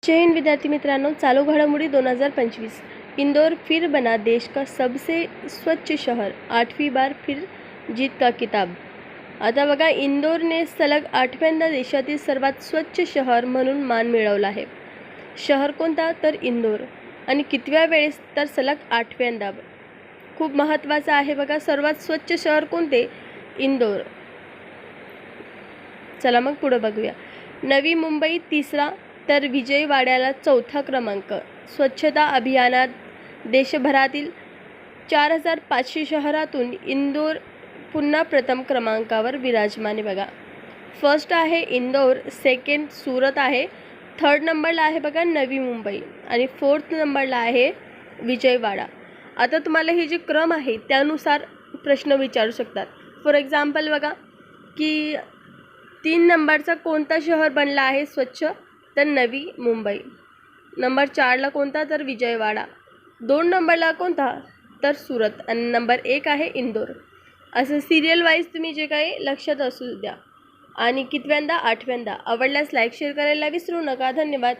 जय हिंद विद्यार्थी मित्रांनो, चालू घडामोडी 2025। इंदौर फिर बना देश का सबसे स्वच्छ शहर, 8वीं बार फिर जीत का किताब। आता बघा, इंदोरने सलग 8व्यांदा देशातील सर्वात स्वच्छ शहर म्हणून मान मिळवला आहे। शहर कोणता? तर इंदोर। आणि कितव्या वेळेस? तर सलग 8व्यांदा। खूप महत्त्वाचं आहे बघा, सर्वात स्वच्छ शहर कोणते? इंदोर। चला मग पुढे बघूया। नवी मुंबई तिसरा तर विजयवाड्याला चौथा क्रमांक। स्वच्छता अभियानात देशभरातील 4500 शहरातून इंदोर पुन्हा प्रथम क्रमांकावर विराजमान आहे बघा। फर्स्ट आहे इंदोर, सेकंड सूरत आहे, थर्ड नंबरला आहे बघा नवी मुंबई आणि फोर्थ नंबरला आहे विजयवाडा। आता तुम्हाला ही जी क्रम आहे त्यानुसार प्रश्न विचारू शकतात। फॉर एक्झाम्पल बघा की 3 नंबरचा कोणता शहर बनला आहे स्वच्छ? तर नवी मुंबई। नंबर 4ला कोणता? तर विजयवाडा। 2 नंबरला कोणता? तर सूरत आणि नंबर 1 आहे इंदोर। असं सिरियल वाईज तुम्ही जे काही लक्षात असू द्या। आणि कितव्यांदा? 8व्यांदा। आवडल्यास लाईक शेअर करायला विसरू नका। धन्यवाद।